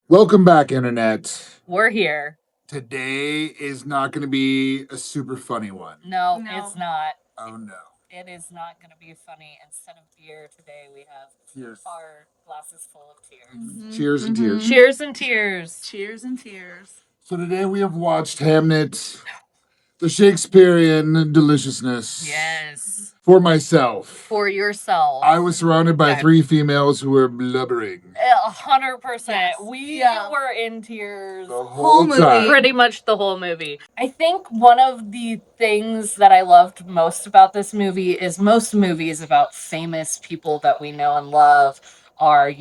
Welcome back, Internet. We're here. Today is not going to be a super funny one. No, it's not. Oh no. It is not going to be funny. Instead of beer today, we have Tears. our glasses full of tears. Cheers and tears. Cheers and tears. Cheers and tears. So today we have watched Hamnet, the Shakespearean deliciousness. Yes. For myself, For yourself. I was surrounded by Okay. 3 females who were blubbering 100%. Yes. We Yeah. were in tears. the whole movie. time. Pretty much the whole movie. I think one of the things that I loved most about this movie is most movies about famous people that we know and love are,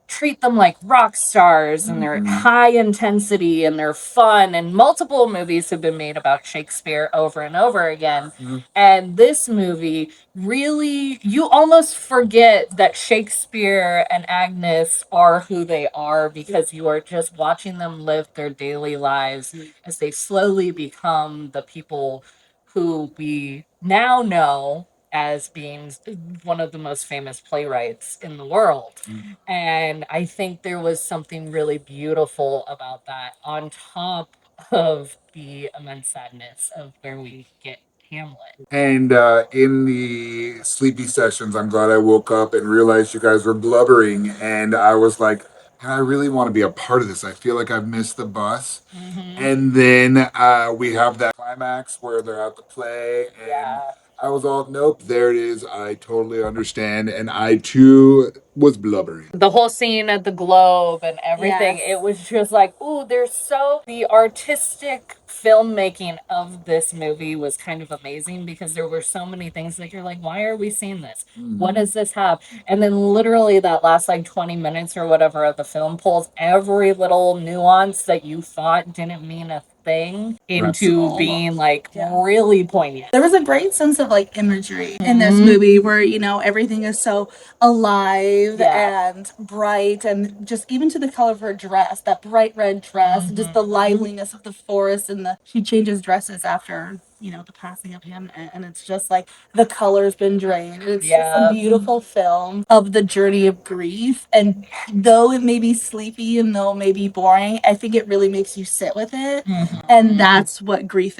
treat them like rock stars and they're high intensity and they're fun. And multiple movies have been made about Shakespeare over and over again. And this movie really, you almost forget that Shakespeare and Agnes are who they are because you are just watching them live their daily lives as they slowly become the people who we now know as being one of the most famous playwrights in the world. And I think there was something really beautiful about that on top of the immense sadness of where we get Hamlet. And in the sleepy sessions, I'm glad I woke up and realized you guys were blubbering. And I was like, I really want to be a part of this. I feel like I've missed the bus. And then we have that climax where they're at the play. And I was all, nope, there it is. I totally understand. And I too was blubbering. The whole scene at the Globe and everything, Yes. it was just like, ooh, the artistic filmmaking of this movie was kind of amazing because there were so many things that you're like, why are we seeing this? What does this have? And then literally that last like 20 minutes or whatever of the film pulls every little nuance that you thought didn't mean a thing into Right. being like Yeah. really poignant. There was a great sense of like imagery in this movie where, everything is so alive Yeah. and bright, and just even to the color of her dress, that bright red dress, just the liveliness of the forest, and she changes dresses after, the passing of him. And it's just like the color's been drained. It's just Yeah. a beautiful film of the journey of grief. And though it may be sleepy and though it may be boring, I think it really makes you sit with it. And that's what grief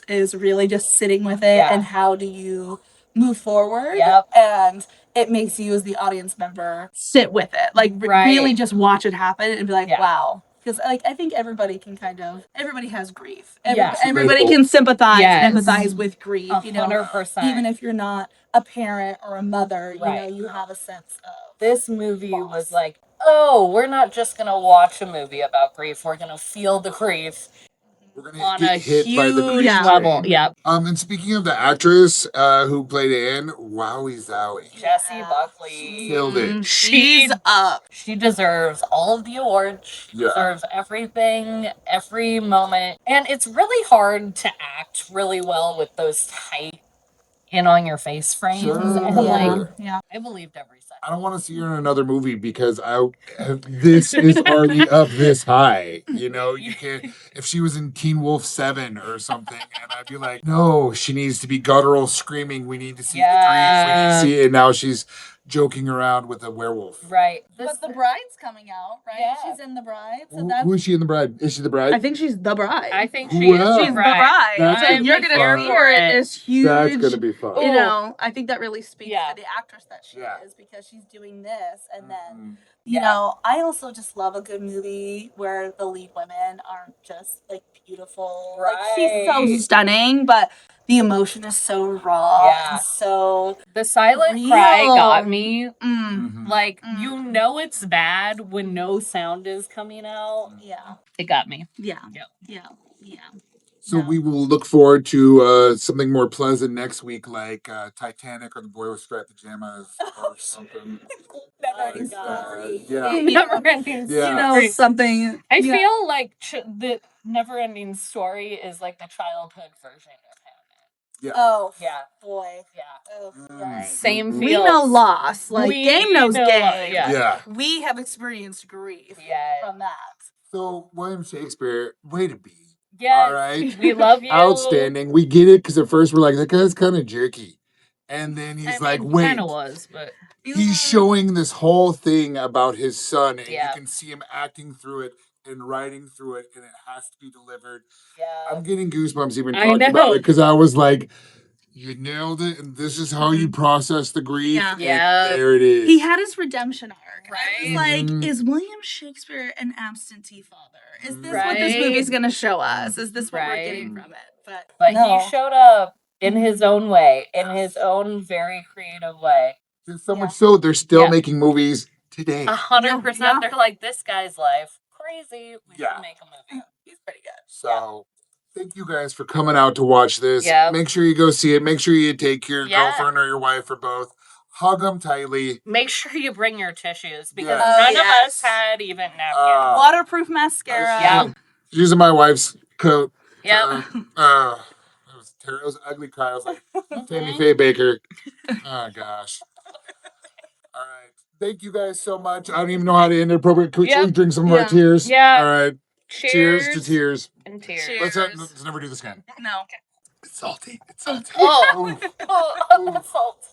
is really just sitting with it. Yeah. And how do you move forward? Yep. And it makes you as the audience member sit with it, like Right. really just watch it happen and be like, Yeah. wow. Because like I think everybody has grief. Yeah. Everybody can sympathize Yes. and empathize with grief. 100%. Even if you're not a parent or a mother, Right. you have a sense of This movie loss. was like, oh, we're not just gonna watch a movie about grief. We're gonna feel the grief We're gonna on get a hit huge by the grief level. train. Yep. And speaking of the actress who played Anne, wowie zowie. Jessie Buckley Killed it. She's up. She deserves all of the awards. She Yeah. deserves everything, every moment. And it's really hard to act really well with those tight in on your face frames. Sure. And like, Yeah. I believed every second. I don't want to see her in another movie because this is already up this high. You can't. If she was in Teen Wolf 7 or something, and I'd be like, no, she needs to be guttural screaming. We need to see the grief. We need to see it. And now she's joking around with a werewolf. Right. But the bride's coming out, right? Yeah. She's in The Bride. So Who is she in The Bride? Is she the bride? I think she's the bride. I think Who she is. else? She's the bride. That's So gonna you're be gonna fun. see her in this huge. That's gonna be fun. I think that really speaks Yeah. to the actress that she Yeah. is, because she's doing this, and then Mhm. I also just love a good movie where the lead women aren't just like beautiful. Like she's so Right. stunning, but the emotion is so raw Yeah. and so The silent real. cry got me. Mhm. Like, you know it's bad when no sound is coming out. Yeah. It got me. Yeah. Yep. Yeah. Yeah. So No. we will look forward to something more pleasant next week, like Titanic or The Boy with Striped Pajamas or something. Never-ending Like, story. yeah. Never ending Yeah. story. Something. I feel like the never ending story is like the childhood version of Hamnet. Yeah. Oh. Yeah. Boy. Yeah. Oh, Mm. right. Same We feel. know loss. Like We game knows know, game. yeah. Yeah. We have experienced grief Yeah. from that. So William Shakespeare, way to be. Yes. All right. We love you. Outstanding. We get it because at first we're like, that guy's kind of jerky. And then he's I like, mean, wait. kind of was, but He's showing this whole thing about his son, and Yeah. you can see him acting through it and writing through it, and it has to be delivered. yeah. I'm getting goosebumps even I talking about know. it because I was like, you nailed it, and this is how you process the grief. Yeah. And Yeah. there it is. He had his redemption arc. I was Right. like, is William Shakespeare an absentee father? Is this what this Right. movie's going to show us? Is this what we're Right. getting from it? But no. he showed up in his own way, in his own very creative way. There's so much so they're still making movies today. 100%. Yeah. They're like, this guy's life crazy. We should make a movie. He's pretty good. So thank you guys for coming out to watch this. Yep. Make sure you go see it. Make sure you take your Yeah. girlfriend or your wife or both. Hug them tightly. Make sure you bring your tissues because Yes. none of Yes. us had even napkins. Waterproof mascara. Yeah. Using my wife's coat. Yep. It was terrible. It was an ugly cry. I was like, Tammy Faye Baker. Oh gosh. All right. Thank you guys so much. I don't even know how to end it appropriate. Could Yep. we drink some of our tears? Yeah. All right. Cheers to tears. And tears. Let's never do this again. No. It's salty. It's salty. Oh, salt.